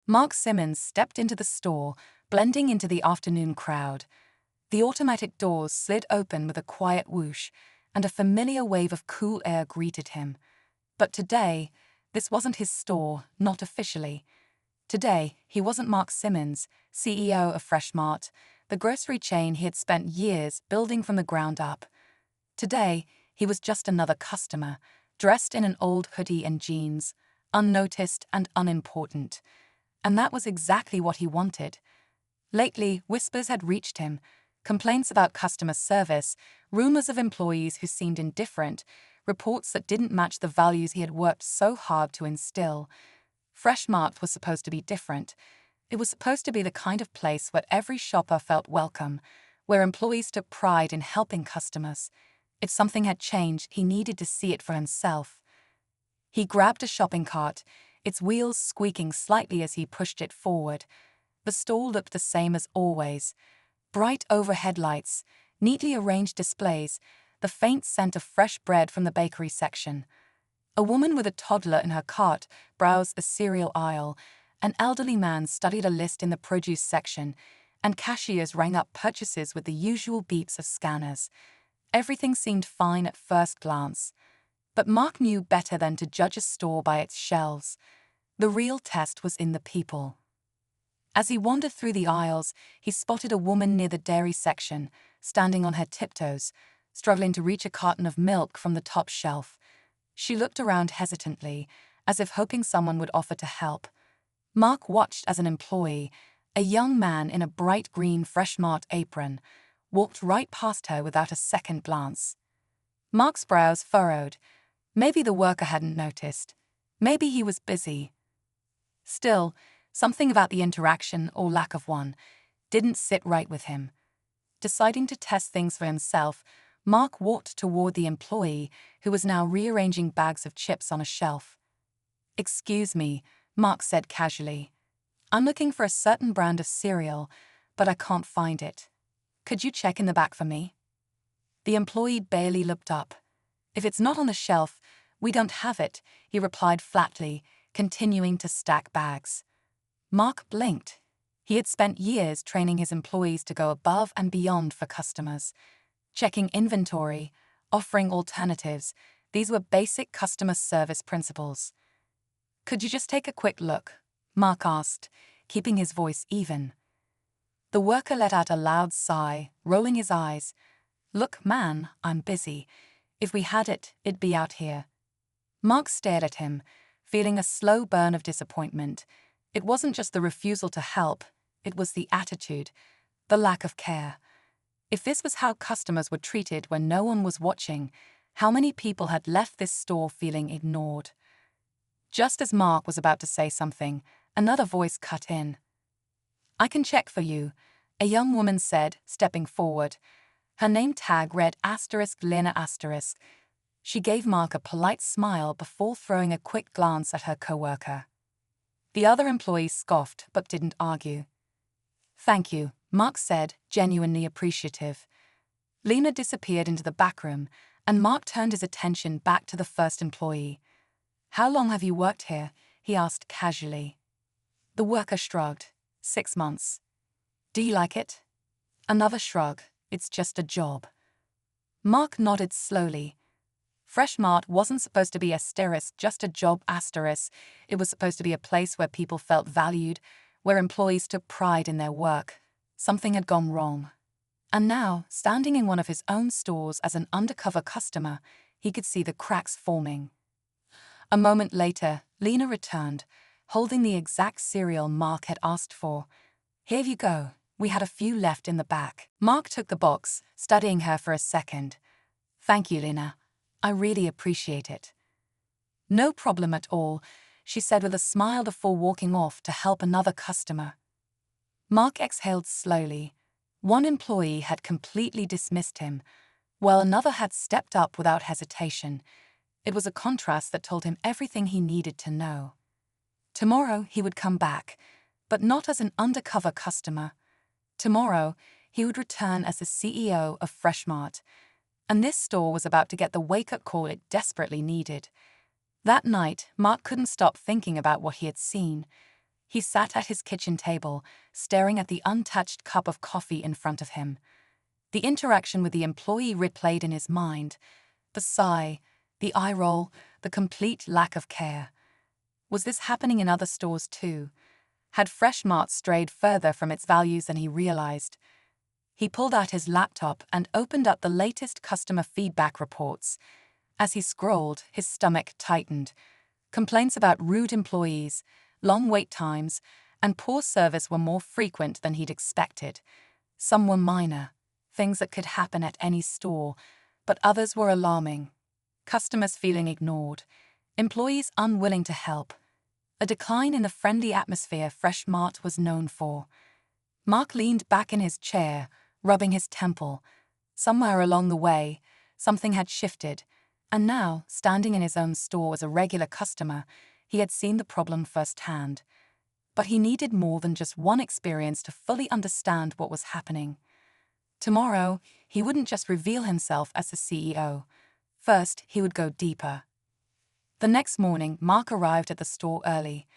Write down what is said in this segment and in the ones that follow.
Mark Simmons stepped into the store, blending into the afternoon crowd. The automatic doors slid open with a quiet whoosh, and a familiar wave of cool air greeted him. But today, this wasn't his store, not officially. Today, he wasn't Mark Simmons, CEO of Fresh Mart, the grocery chain he had spent years building from the ground up. Today, he was just another customer, dressed in an old hoodie and jeans, unnoticed and unimportant. And that was exactly what he wanted. Lately, whispers had reached him, complaints about customer service, rumors of employees who seemed indifferent, reports that didn't match the values he had worked so hard to instill. Fresh Mart was supposed to be different. It was supposed to be the kind of place where every shopper felt welcome, where employees took pride in helping customers. If something had changed, he needed to see it for himself. He grabbed a shopping cart, its wheels squeaking slightly as he pushed it forward. The store looked the same as always. Bright overhead lights, neatly arranged displays, the faint scent of fresh bread from the bakery section. A woman with a toddler in her cart browsed the cereal aisle. An elderly man studied a list in the produce section, and cashiers rang up purchases with the usual beeps of scanners. Everything seemed fine at first glance. But Mark knew better than to judge a store by its shelves. The real test was in the people. As he wandered through the aisles, he spotted a woman near the dairy section, standing on her tiptoes, struggling to reach a carton of milk from the top shelf. She looked around hesitantly, as if hoping someone would offer to help. Mark watched as an employee, a young man in a bright green Fresh Mart apron, walked right past her without a second glance. Mark's brows furrowed. Maybe the worker hadn't noticed. Maybe he was busy. Still, something about the interaction, or lack of one, didn't sit right with him. Deciding to test things for himself, Mark walked toward the employee, who was now rearranging bags of chips on a shelf. "Excuse me," Mark said casually. "I'm looking for a certain brand of cereal, but I can't find it. Could you check in the back for me?" The employee barely looked up. "If it's not on the shelf, we don't have it," he replied flatly, continuing to stack bags. Mark blinked. He had spent years training his employees to go above and beyond for customers. Checking inventory, offering alternatives, these were basic customer service principles. "Could you just take a quick look?" Mark asked, keeping his voice even. The worker let out a loud sigh, rolling his eyes. "Look, man, I'm busy. If we had it, it'd be out here." Mark stared at him, feeling a slow burn of disappointment. It wasn't just the refusal to help, it was the attitude, the lack of care. If this was how customers were treated when no one was watching, how many people had left this store feeling ignored? Just as Mark was about to say something, another voice cut in. "I can check for you," a young woman said, stepping forward. Her name tag read *Lena*. She gave Mark a polite smile before throwing a quick glance at her coworker. The other employee scoffed but didn't argue. "Thank you," Mark said, genuinely appreciative. Lena disappeared into the back room, and Mark turned his attention back to the first employee. "How long have you worked here?" he asked casually. The worker shrugged. 6 months. "Do you like it?" Another shrug. "It's just a job." Mark nodded slowly. Fresh Mart wasn't supposed to be just a job. It was supposed to be a place where people felt valued, where employees took pride in their work. Something had gone wrong. And now, standing in one of his own stores as an undercover customer, he could see the cracks forming. A moment later, Lena returned, holding the exact cereal Mark had asked for. "Here you go. We had a few left in the back." Mark took the box, studying her for a second. "Thank you, Lena. I really appreciate it." "No problem at all," she said with a smile before walking off to help another customer. Mark exhaled slowly. One employee had completely dismissed him, while another had stepped up without hesitation. It was a contrast that told him everything he needed to know. Tomorrow he would come back, but not as an undercover customer. Tomorrow he would return as the CEO of Fresh Mart, and this store was about to get the wake-up call it desperately needed. That night, Mark couldn't stop thinking about what he had seen. He sat at his kitchen table, staring at the untouched cup of coffee in front of him. The interaction with the employee replayed in his mind. The sigh, the eye roll, the complete lack of care. Was this happening in other stores too? Had Fresh Mart strayed further from its values than he realized? He pulled out his laptop and opened up the latest customer feedback reports. As he scrolled, his stomach tightened. Complaints about rude employees, long wait times, and poor service were more frequent than he'd expected. Some were minor, things that could happen at any store, but others were alarming. Customers feeling ignored, employees unwilling to help. A decline in the friendly atmosphere Fresh Mart was known for. Mark leaned back in his chair, rubbing his temple. Somewhere along the way, something had shifted, and now, standing in his own store as a regular customer, he had seen the problem firsthand. But he needed more than just one experience to fully understand what was happening. Tomorrow, he wouldn't just reveal himself as the CEO. First, he would go deeper. The next morning, Mark arrived at the store early.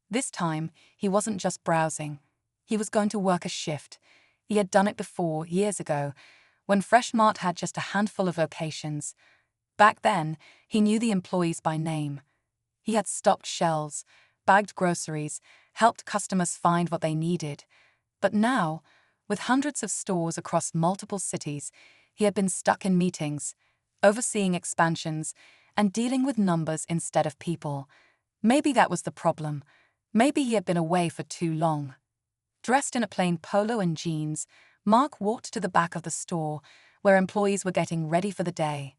This time, he wasn't just browsing. He was going to work a shift. He had done it before, years ago, when Fresh Mart had just a handful of locations. Back then, he knew the employees by name. He had stocked shelves, bagged groceries, helped customers find what they needed. But now, with hundreds of stores across multiple cities, he had been stuck in meetings, overseeing expansions, and dealing with numbers instead of people. Maybe that was the problem. Maybe he had been away for too long. Dressed in a plain polo and jeans, Mark walked to the back of the store, where employees were getting ready for the day.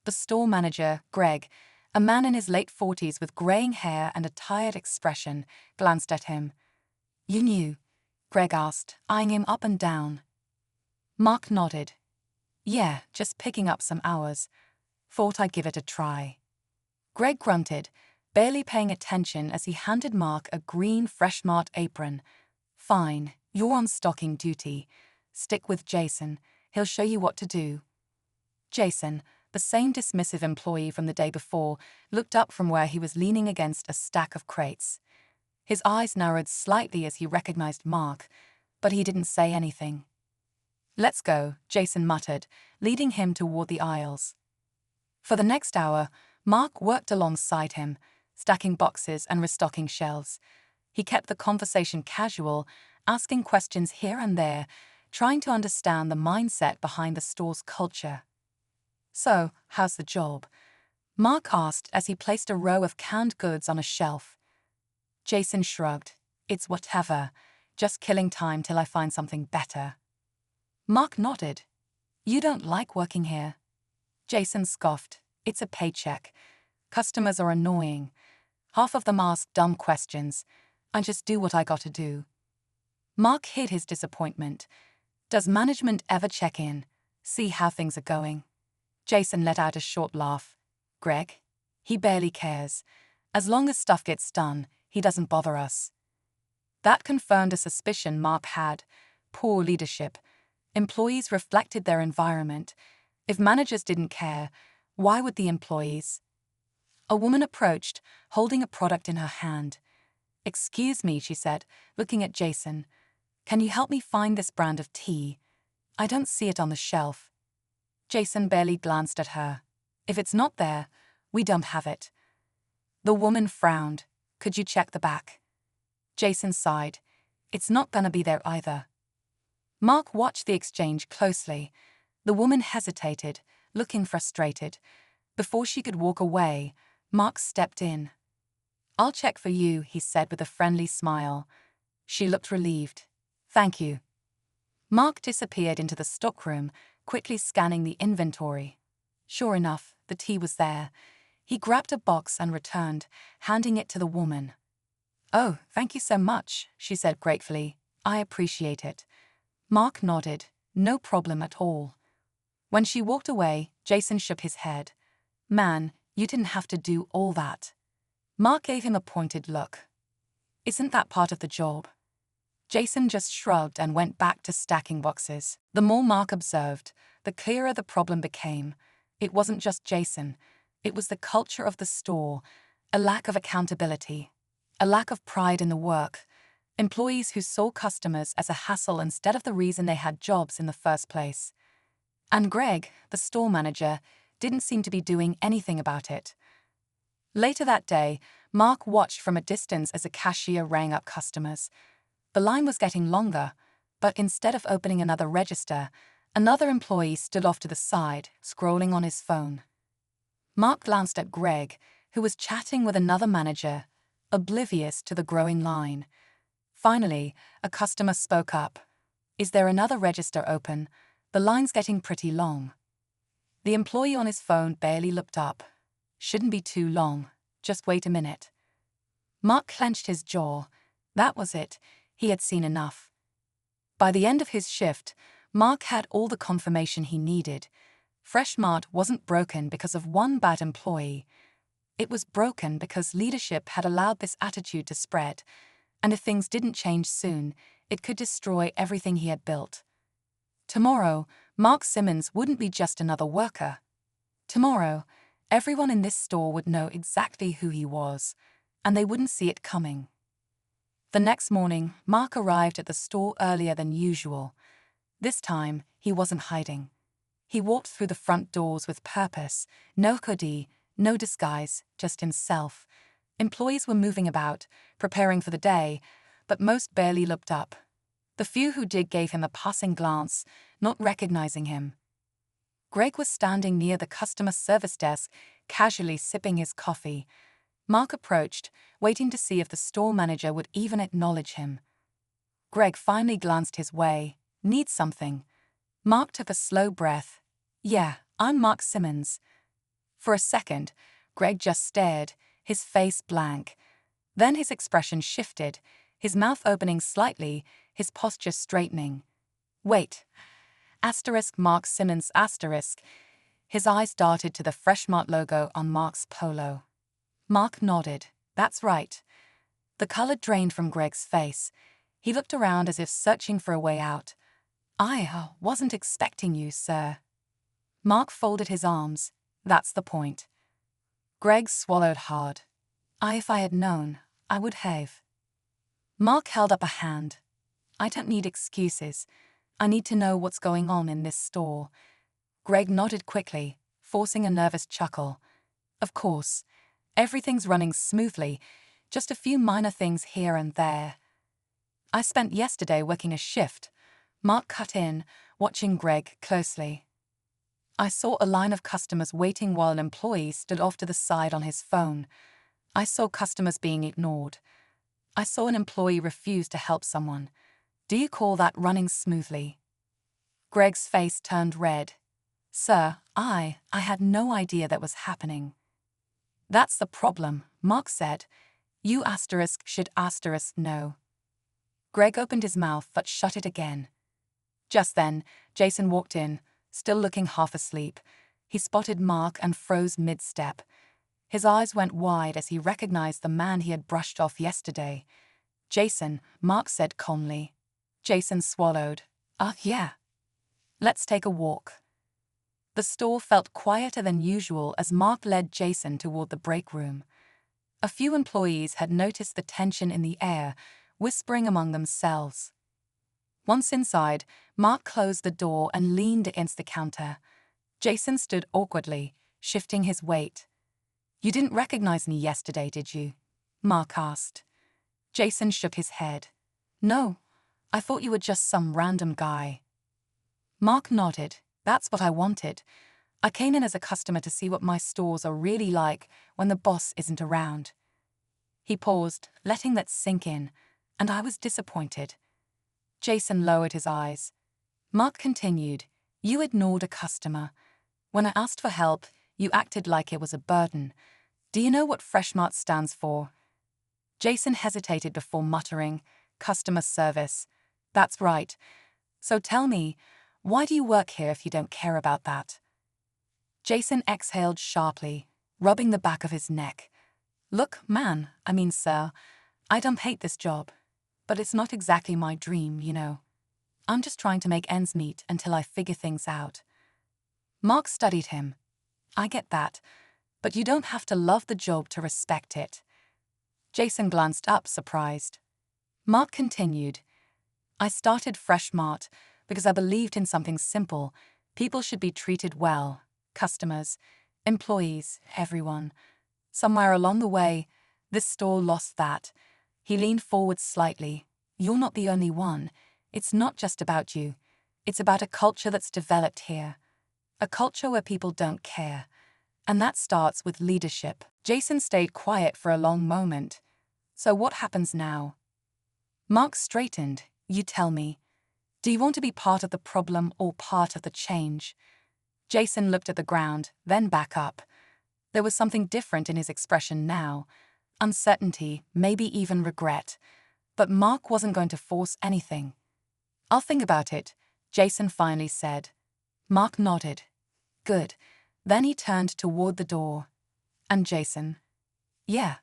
The store manager, Greg, a man in his late 40s with graying hair and a tired expression, glanced at him. "You knew?" Greg asked, eyeing him up and down. Mark nodded. "Yeah, just picking up some hours. Thought I'd give it a try." Greg grunted, barely paying attention as he handed Mark a green Fresh Mart apron. "Fine, you're on stocking duty. Stick with Jason. He'll show you what to do." Jason, the same dismissive employee from the day before, looked up from where he was leaning against a stack of crates. His eyes narrowed slightly as he recognized Mark, but he didn't say anything. "Let's go," Jason muttered, leading him toward the aisles. For the next hour, Mark worked alongside him, stacking boxes and restocking shelves. He kept the conversation casual, asking questions here and there, trying to understand the mindset behind the store's culture. "So, how's the job?" Mark asked as he placed a row of canned goods on a shelf. Jason shrugged. "It's whatever. Just killing time till I find something better." Mark nodded. "You don't like working here?" Jason scoffed. "It's a paycheck. Customers are annoying. Half of them ask dumb questions. I just do what I gotta do." Mark hid his disappointment. "Does management ever check in? See how things are going?" Jason let out a short laugh. "Greg? He barely cares. As long as stuff gets done, he doesn't bother us." That confirmed a suspicion Mark had. Poor leadership. Employees reflected their environment. If managers didn't care, why would the employees? A woman approached, holding a product in her hand. "Excuse me," she said, looking at Jason. "Can you help me find this brand of tea? I don't see it on the shelf." Jason barely glanced at her. "If it's not there, we don't have it." The woman frowned. "Could you check the back?" Jason sighed. "It's not gonna be there either." Mark watched the exchange closely. The woman hesitated, looking frustrated. Before she could walk away, Mark stepped in. "I'll check for you," he said with a friendly smile. She looked relieved. "Thank you." Mark disappeared into the stockroom, quickly scanning the inventory. Sure enough, the tea was there. He grabbed a box and returned, handing it to the woman. "Oh, thank you so much," she said gratefully. "I appreciate it." Mark nodded. "No problem at all." When she walked away, Jason shook his head. "Man, you didn't have to do all that." Mark gave him a pointed look. "Isn't that part of the job?" Jason just shrugged and went back to stacking boxes. The more Mark observed, the clearer the problem became. It wasn't just Jason. It was the culture of the store, a lack of accountability. a lack of pride in the work, employees who saw customers as a hassle instead of the reason they had jobs in the first place. And Greg, the store manager, didn't seem to be doing anything about it. Later that day, Mark watched from a distance as a cashier rang up customers. The line was getting longer, but instead of opening another register, another employee stood off to the side, scrolling on his phone. Mark glanced at Greg, who was chatting with another manager, oblivious to the growing line. Finally, a customer spoke up. "Is there another register open? The line's getting pretty long." The employee on his phone barely looked up. "Shouldn't be too long. Just wait a minute." Mark clenched his jaw. That was it. He had seen enough. By the end of his shift, Mark had all the confirmation he needed. Fresh Mart wasn't broken because of one bad employee. It was broken because leadership had allowed this attitude to spread, and if things didn't change soon, it could destroy everything he had built. Tomorrow, Mark Simmons wouldn't be just another worker. Tomorrow, everyone in this store would know exactly who he was, and they wouldn't see it coming. The next morning, Mark arrived at the store earlier than usual. This time, he wasn't hiding. He walked through the front doors with purpose, no hoodie, no disguise, just himself. Employees were moving about, preparing for the day, but most barely looked up. The few who did gave him a passing glance, not recognizing him. Greg was standing near the customer service desk, casually sipping his coffee. Mark approached, waiting to see if the store manager would even acknowledge him. Greg finally glanced his way. "Need something?" Mark took a slow breath. "Yeah, I'm Mark Simmons." For a second, Greg just stared, his face blank. Then his expression shifted, his mouth opening slightly, his posture straightening. "Wait. Asterisk Mark Simmons asterisk." His eyes darted to the Fresh Mart logo on Mark's polo. Mark nodded. "That's right." The color drained from Greg's face. He looked around as if searching for a way out. "I wasn't expecting you, sir." Mark folded his arms. "That's the point." Greg swallowed hard. If I had known, I would have." Mark held up a hand. "I don't need excuses. I need to know what's going on in this store." Greg nodded quickly, forcing a nervous chuckle. "Of course. Everything's running smoothly, just a few minor things here and there." "I spent yesterday working a shift." Mark cut in, watching Greg closely. "I saw a line of customers waiting while an employee stood off to the side on his phone. I saw customers being ignored. I saw an employee refuse to help someone. Do you call that running smoothly?" Greg's face turned red. "Sir, I had no idea that was happening." "That's the problem," Mark said. "You should know." Greg opened his mouth but shut it again. Just then, Jason walked in, still looking half asleep. He spotted Mark and froze mid-step. His eyes went wide as he recognized the man he had brushed off yesterday. "Jason," Mark said calmly. Jason swallowed. Yeah. Let's take a walk." The store felt quieter than usual as Mark led Jason toward the break room. A few employees had noticed the tension in the air, whispering among themselves. Once inside, Mark closed the door and leaned against the counter. Jason stood awkwardly, shifting his weight. "You didn't recognize me yesterday, did you?" Mark asked. Jason shook his head. "No, I thought you were just some random guy." Mark nodded. "That's what I wanted. I came in as a customer to see what my stores are really like when the boss isn't around." He paused, letting that sink in, and I was disappointed. Jason lowered his eyes. Mark continued. "You ignored a customer. When I asked for help, you acted like it was a burden. Do you know what Fresh Mart stands for?" Jason hesitated before muttering, "Customer service." "That's right. So tell me, why do you work here if you don't care about that?" Jason exhaled sharply, rubbing the back of his neck. "Look, sir, I don't hate this job. But it's not exactly my dream, you know. I'm just trying to make ends meet until I figure things out." Mark studied him. "I get that, but you don't have to love the job to respect it." Jason glanced up, surprised. Mark continued. I started Fresh Mart because I believed in something simple. People should be treated well. Customers, employees, everyone. Somewhere along the way, this store lost that. He leaned forward slightly. You're not the only one. It's not just about you. It's about a culture that's developed here. A culture where people don't care. And that starts with leadership. Jason stayed quiet for a long moment. So what happens now? Mark straightened. You tell me. Do you want to be part of the problem or part of the change? Jason looked at the ground, then back up. There was something different in his expression now. Uncertainty, maybe even regret. But Mark wasn't going to force anything. I'll think about it, Jason finally said. Mark nodded. Good. Then he turned toward the door. And Jason? Yeah.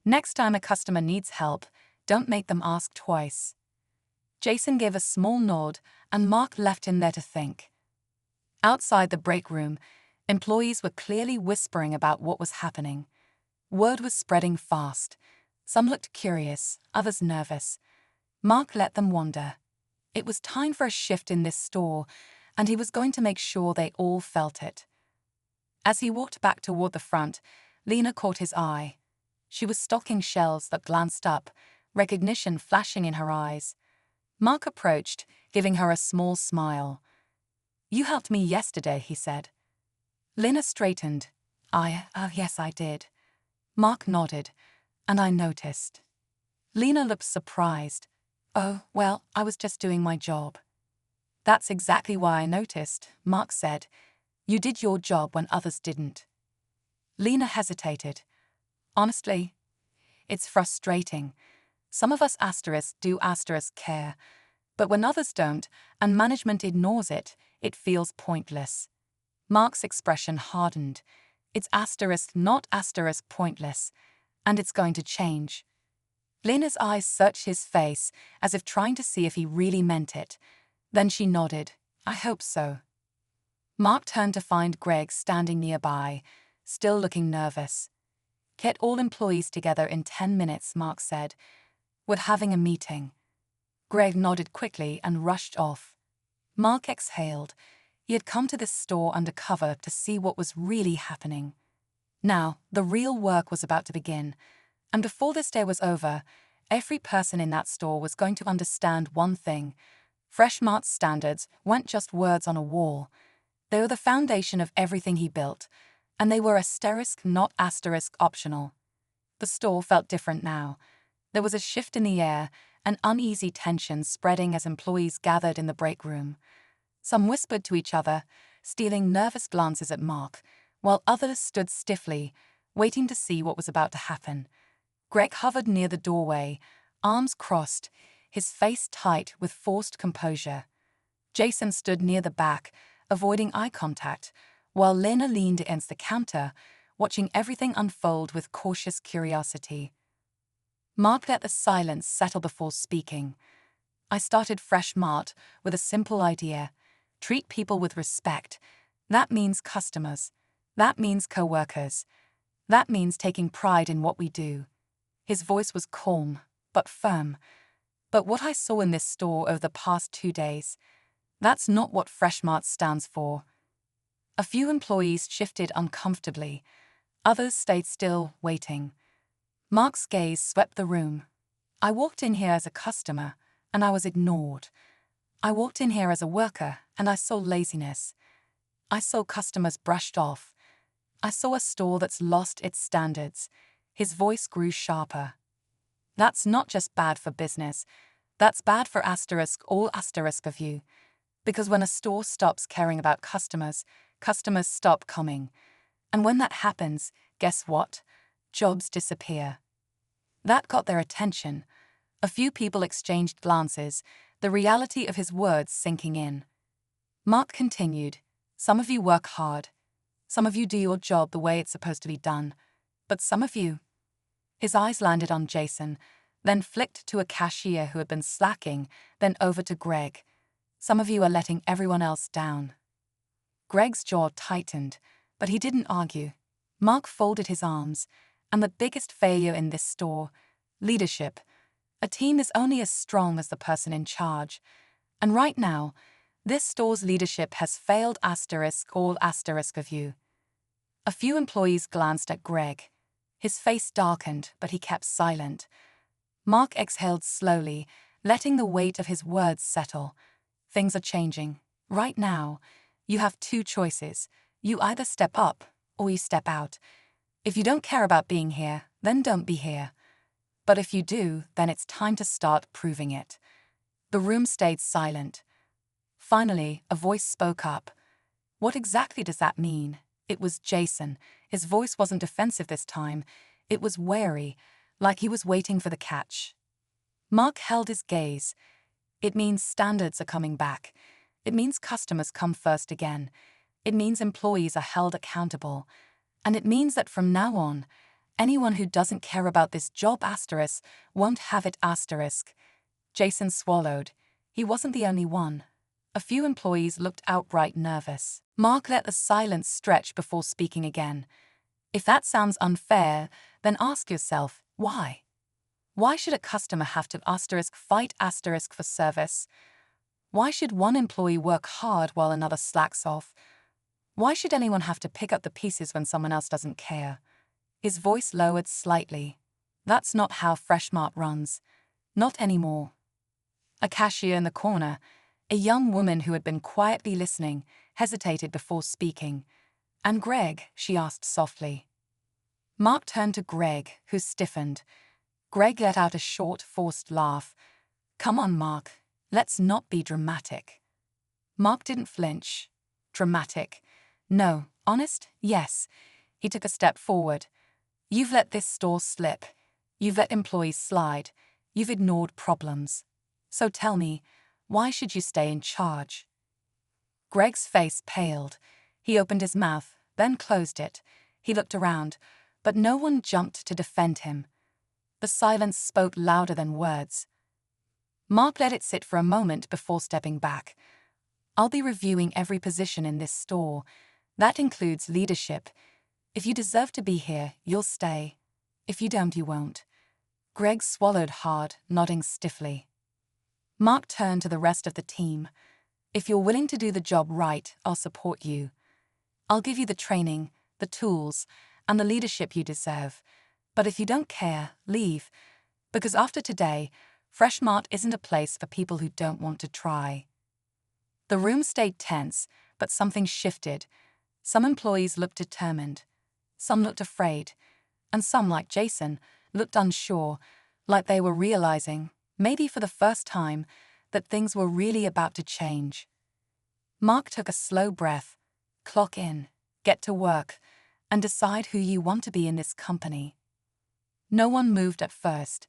Next time a customer needs help, don't make them ask twice. Jason gave a small nod, and Mark left him there to think. Outside the break room, employees were clearly whispering about what was happening. Word was spreading fast. Some looked curious, others nervous. Mark let them wander. It was time for a shift in this store, and he was going to make sure they all felt it. As he walked back toward the front, Lena caught his eye. She was stocking shelves that glanced up, recognition flashing in her eyes. Mark approached, giving her a small smile. You helped me yesterday, he said. Lena straightened. Yes, I did. Mark nodded, and I noticed. Lena looked surprised. Oh, well, I was just doing my job. That's exactly why I noticed, Mark said. You did your job when others didn't. Lena hesitated. Honestly, it's frustrating. Some of us do care. But when others don't, and management ignores it, it feels pointless. Mark's expression hardened. It's not pointless. And it's going to change. Lena's eyes searched his face, as if trying to see if he really meant it. Then she nodded. I hope so. Mark turned to find Greg standing nearby, still looking nervous. Get all employees together in 10 minutes, Mark said. We're having a meeting. Greg nodded quickly and rushed off. Mark exhaled. He had come to this store undercover to see what was really happening. Now, the real work was about to begin. And before this day was over, every person in that store was going to understand one thing. Fresh Mart's standards weren't just words on a wall. They were the foundation of everything he built, and they were not optional. The store felt different now. There was a shift in the air, an uneasy tension spreading as employees gathered in the break room. Some whispered to each other, stealing nervous glances at Mark, while others stood stiffly, waiting to see what was about to happen. Greg hovered near the doorway, arms crossed, his face tight with forced composure. Jason stood near the back, avoiding eye contact, while Lena leaned against the counter, watching everything unfold with cautious curiosity. Mark let the silence settle before speaking. I started Fresh Mart with a simple idea. Treat people with respect. That means customers. That means co-workers. That means taking pride in what we do. His voice was calm, but firm. But what I saw in this store over the past 2 days, that's not what Fresh Mart stands for. A few employees shifted uncomfortably. Others stayed still, waiting. Mark's gaze swept the room. I walked in here as a customer, and I was ignored. I walked in here as a worker, and I saw laziness. I saw customers brushed off. I saw a store that's lost its standards. His voice grew sharper. That's not just bad for business. That's bad for all of you. Because when a store stops caring about customers, customers stop coming. And when that happens, guess what? Jobs disappear. That got their attention. A few people exchanged glances, the reality of his words sinking in. Mark continued. Some of you work hard. Some of you do your job the way it's supposed to be done. But some of you... His eyes landed on Jason, then flicked to a cashier who had been slacking, then over to Greg. Some of you are letting everyone else down. Greg's jaw tightened, but he didn't argue. Mark folded his arms. And the biggest failure in this store: leadership. A team is only as strong as the person in charge. And right now, this store's leadership has failed all of you. A few employees glanced at Greg. His face darkened, but he kept silent. Mark exhaled slowly, letting the weight of his words settle. Things are changing. Right now, you have two choices. You either step up, or you step out. If you don't care about being here, then don't be here. But if you do, then it's time to start proving it. The room stayed silent. Finally, a voice spoke up. What exactly does that mean? It was Jason. His voice wasn't defensive this time. It was wary, like he was waiting for the catch. Mark held his gaze. It means standards are coming back. It means customers come first again. It means employees are held accountable. And it means that from now on, anyone who doesn't care about this job won't have it. Jason swallowed. He wasn't the only one. A few employees looked outright nervous. Mark let the silence stretch before speaking again. If that sounds unfair, then ask yourself, why? Why should a customer have to fight for service? Why should one employee work hard while another slacks off? Why should anyone have to pick up the pieces when someone else doesn't care? His voice lowered slightly. That's not how Freshmart runs. Not anymore. A cashier in the corner, a young woman who had been quietly listening, hesitated before speaking. "And Greg?" she asked softly. Mark turned to Greg, who stiffened. Greg let out a short, forced laugh. "Come on, Mark. Let's not be dramatic." Mark didn't flinch. Dramatic? No. Honest? Yes. He took a step forward. "You've let this store slip. You've let employees slide. You've ignored problems. So tell me, why should you stay in charge?" Greg's face paled. He opened his mouth, then closed it. He looked around, but no one jumped to defend him. The silence spoke louder than words. Mark let it sit for a moment before stepping back. "I'll be reviewing every position in this store. That includes leadership. If you deserve to be here, you'll stay. If you don't, you won't." Greg swallowed hard, nodding stiffly. Mark turned to the rest of the team. "If you're willing to do the job right, I'll support you. I'll give you the training, the tools, and the leadership you deserve. But if you don't care, leave. Because after today, Freshmart isn't a place for people who don't want to try." The room stayed tense, but something shifted. Some employees looked determined. Some looked afraid. And some, like Jason, looked unsure, like they were realizing, maybe for the first time, that things were really about to change. Mark took a slow breath. Clock in, get to work, and decide who you want to be in this company. No one moved at first.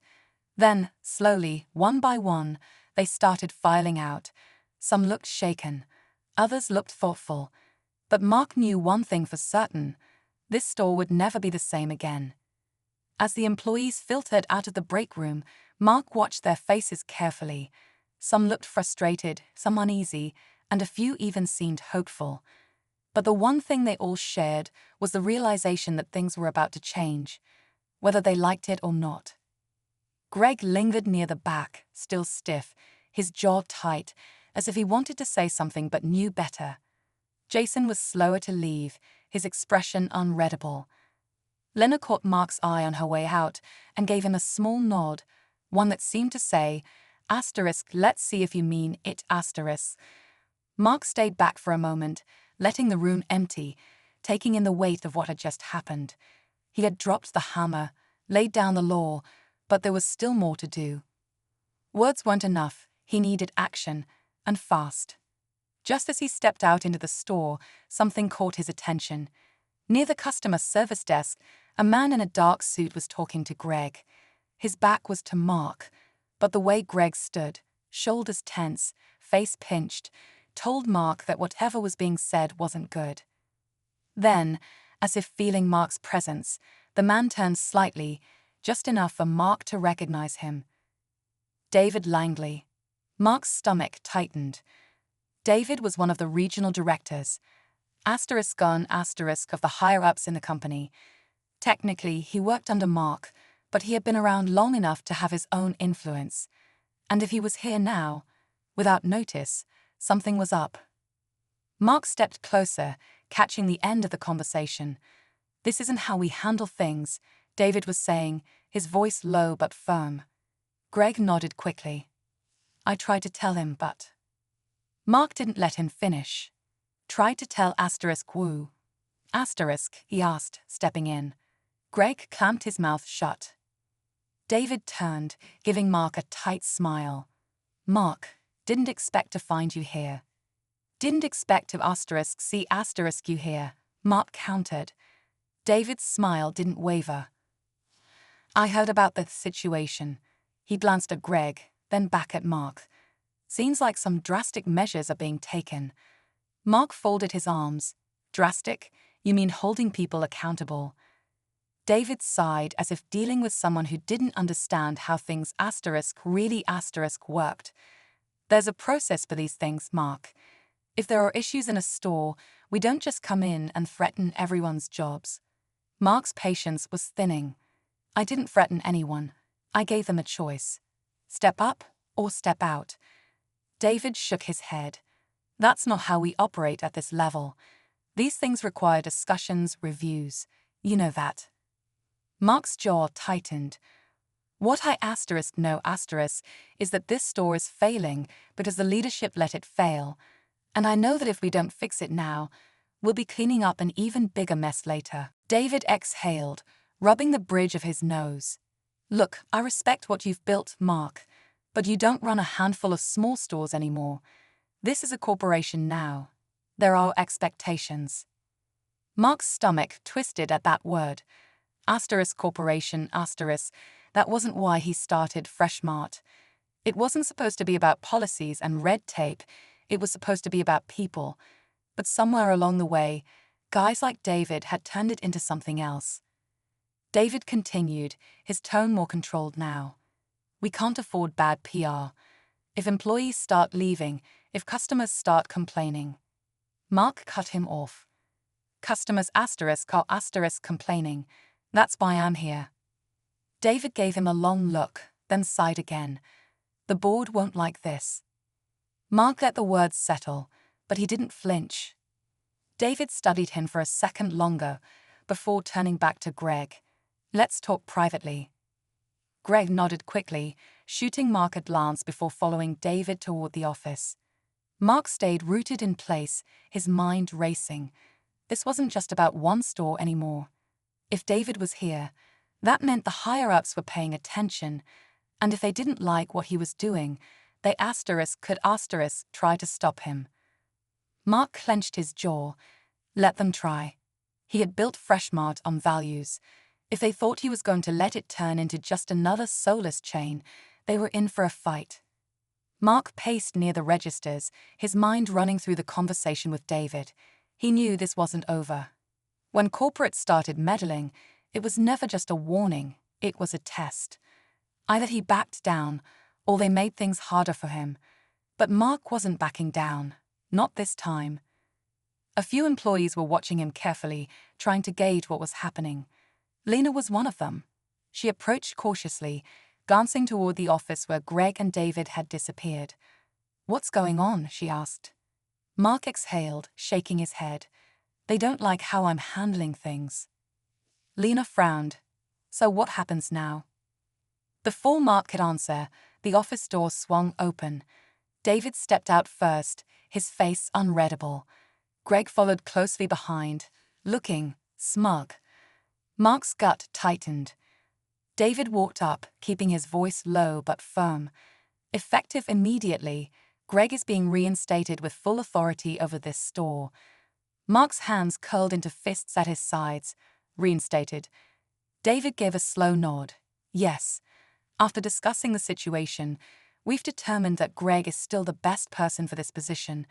Then, slowly, one by one, they started filing out. Some looked shaken. Others looked thoughtful. But Mark knew one thing for certain: this store would never be the same again. As the employees filtered out of the break room, Mark watched their faces carefully. Some looked frustrated, some uneasy, and a few even seemed hopeful. But the one thing they all shared was the realization that things were about to change, whether they liked it or not. Greg lingered near the back, still stiff, his jaw tight, as if he wanted to say something but knew better. Jason was slower to leave, his expression unreadable. Lena caught Mark's eye on her way out and gave him a small nod, one that seemed to say, "Let's see if you mean it, *." Mark stayed back for a moment, letting the room empty, taking in the weight of what had just happened. He had dropped the hammer, laid down the law, but there was still more to do. Words weren't enough. He needed action, and fast. Just as he stepped out into the store, something caught his attention. Near the customer service desk, a man in a dark suit was talking to Greg. His back was to Mark, but the way Greg stood, shoulders tense, face pinched, told Mark that whatever was being said wasn't good. Then, as if feeling Mark's presence, the man turned slightly, just enough for Mark to recognize him. David Langley. Mark's stomach tightened. David was one of the regional directors, **** of the higher-ups in the company. Technically, he worked under Mark, but he had been around long enough to have his own influence. And if he was here now, without notice, something was up. Mark stepped closer, catching the end of the conversation. "This isn't how we handle things," David was saying, his voice low but firm. Greg nodded quickly. "I tried to tell him, but—" Mark didn't let him finish. "Tried to tell Wu." He asked, stepping in. Greg clamped his mouth shut. David turned, giving Mark a tight smile. "Mark, didn't expect to find you here." "Didn't expect to see you here," Mark countered. David's smile didn't waver. "I heard about the situation." He glanced at Greg, then back at Mark. "Seems like some drastic measures are being taken." Mark folded his arms. "Drastic? You mean holding people accountable?" David sighed as if dealing with someone who didn't understand how things really worked. "There's a process for these things, Mark. If there are issues in a store, we don't just come in and threaten everyone's jobs." Mark's patience was thinning. "I didn't threaten anyone. I gave them a choice. Step up or step out." David shook his head. "That's not how we operate at this level. These things require discussions, reviews. You know that." Mark's jaw tightened. "What I know is that this store is failing because the leadership let it fail. And I know that if we don't fix it now, we'll be cleaning up an even bigger mess later." David exhaled, rubbing the bridge of his nose. "Look, I respect what you've built, Mark, but you don't run a handful of small stores anymore. This is a corporation now. There are expectations." Mark's stomach twisted at that word. Corporation, that wasn't why he started Freshmart. It wasn't supposed to be about policies and red tape. It was supposed to be about people. But somewhere along the way, guys like David had turned it into something else. David continued, his tone more controlled now. "We can't afford bad PR. If employees start leaving, if customers start complaining." Mark cut him off. "Customers are complaining. That's why I'm here." David gave him a long look, then sighed again. "The board won't like this." Mark let the words settle, but he didn't flinch. David studied him for a second longer before turning back to Greg. "Let's talk privately." Greg nodded quickly, shooting Mark a glance before following David toward the office. Mark stayed rooted in place, his mind racing. This wasn't just about one store anymore. If David was here, that meant the higher-ups were paying attention, and if they didn't like what he was doing, they could try to stop him. Mark clenched his jaw. Let them try. He had built Freshmart on values. If they thought he was going to let it turn into just another soulless chain, they were in for a fight. Mark paced near the registers, his mind running through the conversation with David. He knew this wasn't over. When corporates started meddling, it was never just a warning, it was a test. Either he backed down, or they made things harder for him. But Mark wasn't backing down, not this time. A few employees were watching him carefully, trying to gauge what was happening. Lena was one of them. She approached cautiously, glancing toward the office where Greg and David had disappeared. "What's going on?" she asked. Mark exhaled, shaking his head. "They don't like how I'm handling things." Lena frowned. "So what happens now?" Before Mark could answer, the office door swung open. David stepped out first, his face unreadable. Greg followed closely behind, looking smug. Mark's gut tightened. David walked up, keeping his voice low but firm. Effective immediately, Greg is being reinstated with full authority over this store. Mark's hands curled into fists at his sides. Reinstated. David gave a slow nod. "Yes. After discussing the situation, we've determined that Greg is still the best person for this position.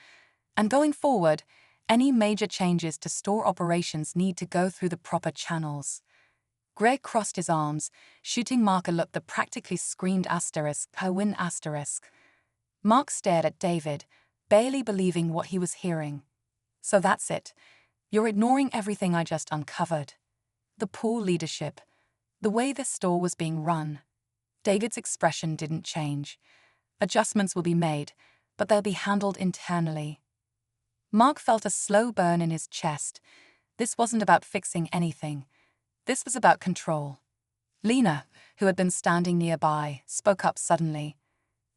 And going forward, any major changes to store operations need to go through the proper channels." Greg crossed his arms, shooting Mark a look that practically screamed "I win." Mark stared at David, barely believing what he was hearing. "So that's it. You're ignoring everything I just uncovered." The poor leadership. The way the store was being run. David's expression didn't change. Adjustments will be made, but they'll be handled internally. Mark felt a slow burn in his chest. This wasn't about fixing anything. This was about control. Lena, who had been standing nearby, spoke up suddenly.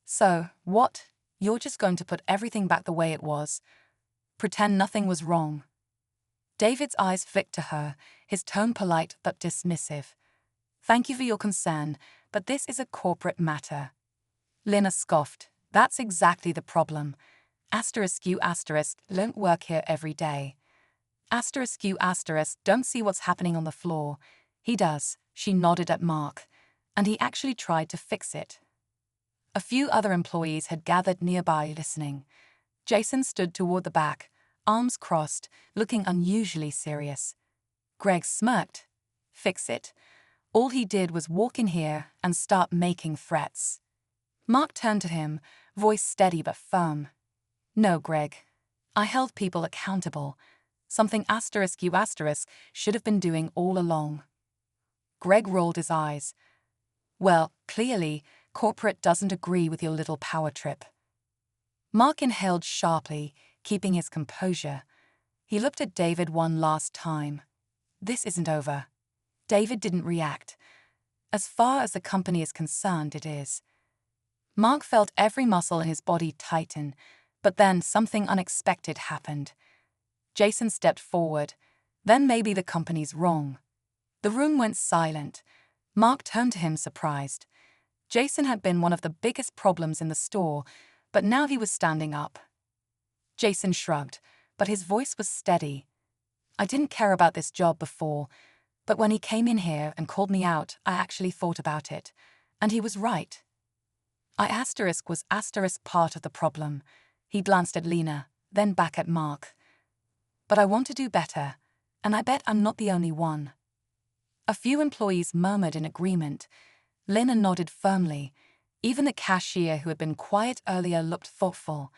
"So, what? You're just going to put everything back the way it was? Pretend nothing was wrong?" David's eyes flicked to her, his tone polite but dismissive. "Thank you for your concern, but this is a corporate matter." Lena scoffed. "That's exactly the problem. You don't work here every day. You don't see what's happening on the floor. He does." She nodded at Mark. "And he actually tried to fix it." A few other employees had gathered nearby listening. Jason stood toward the back, arms crossed, looking unusually serious. Greg smirked. "Fix it? All he did was walk in here and start making threats." Mark turned to him, voice steady but firm. "No, Greg. I held people accountable. Something you should have been doing all along." Greg rolled his eyes. "Well, clearly, corporate doesn't agree with your little power trip." Mark inhaled sharply, keeping his composure. He looked at David one last time. "This isn't over." David didn't react. "As far as the company is concerned, it is." Mark felt every muscle in his body tighten, but then something unexpected happened. Jason stepped forward. "Then maybe the company's wrong." The room went silent. Mark turned to him surprised. Jason had been one of the biggest problems in the store, but now he was standing up. Jason shrugged, but his voice was steady. "I didn't care about this job before, but when he came in here and called me out, I actually thought about it. And he was right. Was part of the problem." He glanced at Lena, then back at Mark. "But I want to do better, and I bet I'm not the only one." A few employees murmured in agreement. Lena nodded firmly. Even the cashier who had been quiet earlier looked thoughtful.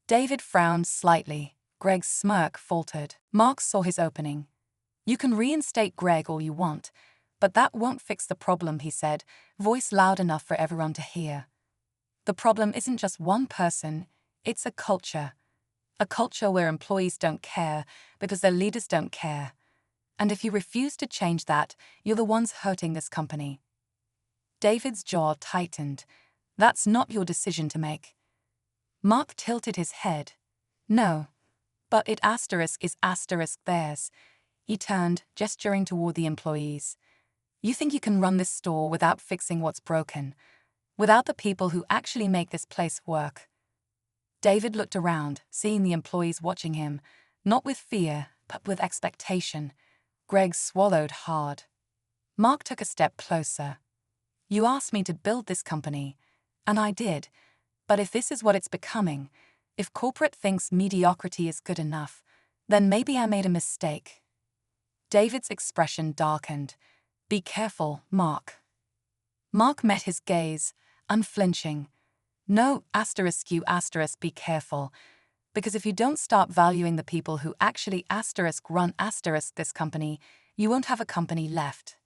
David frowned slightly. Greg's smirk faltered. Mark saw his opening. "You can reinstate Greg all you want, but that won't fix the problem," he said, voice loud enough for everyone to hear. "The problem isn't just one person, it's a culture. A culture where employees don't care because their leaders don't care. And if you refuse to change that, you're the ones hurting this company." David's jaw tightened. "That's not your decision to make." Mark tilted his head. "No, but it is theirs." He turned, gesturing toward the employees. "You think you can run this store without fixing what's broken, without the people who actually make this place work?" David looked around, seeing the employees watching him, not with fear, but with expectation. Greg swallowed hard. Mark took a step closer. "You asked me to build this company, and I did. But if this is what it's becoming, if corporate thinks mediocrity is good enough, then maybe I made a mistake." David's expression darkened. "Be careful, Mark." Mark met his gaze, unflinching. "No, be careful. Because if you don't start valuing the people who actually run this company, you won't have a company left."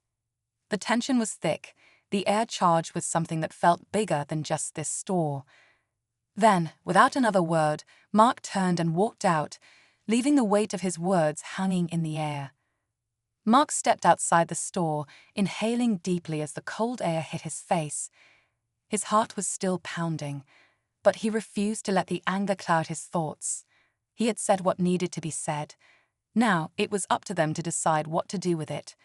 The tension was thick, the air charged with something that felt bigger than just this store. Then, without another word, Mark turned and walked out, leaving the weight of his words hanging in the air. Mark stepped outside the store, inhaling deeply as the cold air hit his face. His heart was still pounding, but he refused to let the anger cloud his thoughts. He had said what needed to be said. Now it was up to them to decide what to do with it.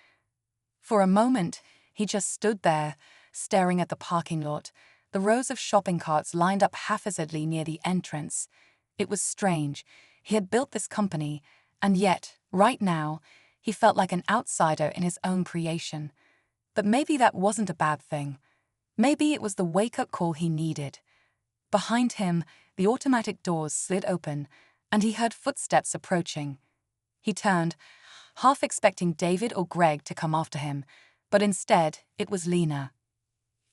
For a moment, he just stood there, staring at the parking lot, the rows of shopping carts lined up haphazardly near the entrance. It was strange. He had built this company, and yet, right now, he felt like an outsider in his own creation. But maybe that wasn't a bad thing. Maybe it was the wake-up call he needed. Behind him, the automatic doors slid open, and he heard footsteps approaching. He turned, half expecting David or Greg to come after him, but instead, it was Lena.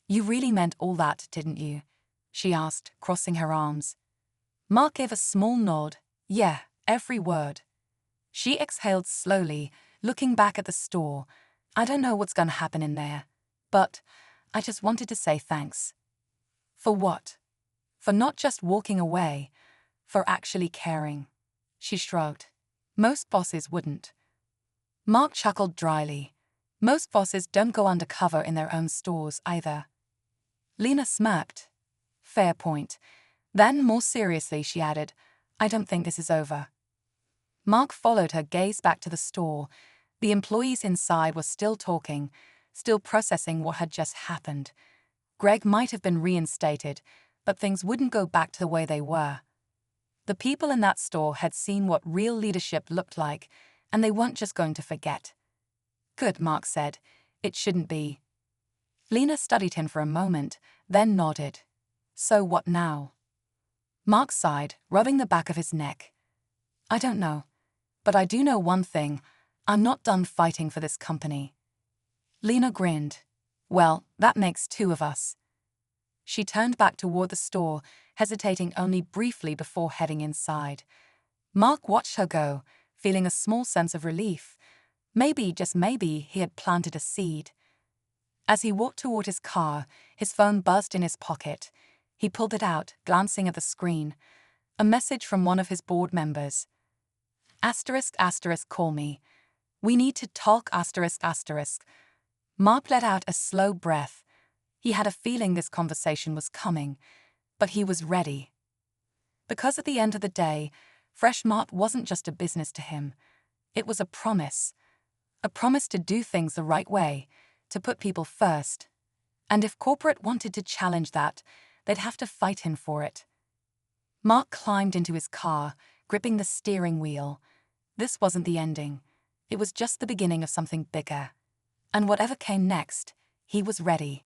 "You really meant all that, didn't you?" she asked, crossing her arms. Mark gave a small nod. "Yeah, every word." She exhaled slowly, Looking back at the store, I don't know what's going to happen in there, but I just wanted to say thanks. For what? For not just walking away, for actually caring. She shrugged. Most bosses wouldn't. Mark chuckled dryly. Most bosses don't go undercover in their own stores either. Lena smirked. Fair point. Then, more seriously, she added, I don't think this is over. Mark followed her gaze back to the store. The employees inside were still talking, still processing what had just happened. Greg might have been reinstated, but things wouldn't go back to the way they were. The people in that store had seen what real leadership looked like, and they weren't just going to forget. Good, Mark said. It shouldn't be. Lena studied him for a moment, then nodded. So what now? Mark sighed, rubbing the back of his neck. I don't know. But I do know one thing. I'm not done fighting for this company. Lena grinned. Well, that makes two of us. She turned back toward the store, hesitating only briefly before heading inside. Mark watched her go, feeling a small sense of relief. Maybe, just maybe, he had planted a seed. As he walked toward his car, his phone buzzed in his pocket. He pulled it out, glancing at the screen. A message from one of his board members. ***, call me. We need to talk ***. Mark let out a slow breath. He had a feeling this conversation was coming, but he was ready. Because at the end of the day, Fresh Mart wasn't just a business to him. It was a promise. A promise to do things the right way, to put people first. And if corporate wanted to challenge that, they'd have to fight him for it. Mark climbed into his car, gripping the steering wheel. This wasn't the ending. It was just the beginning of something bigger. And whatever came next, he was ready.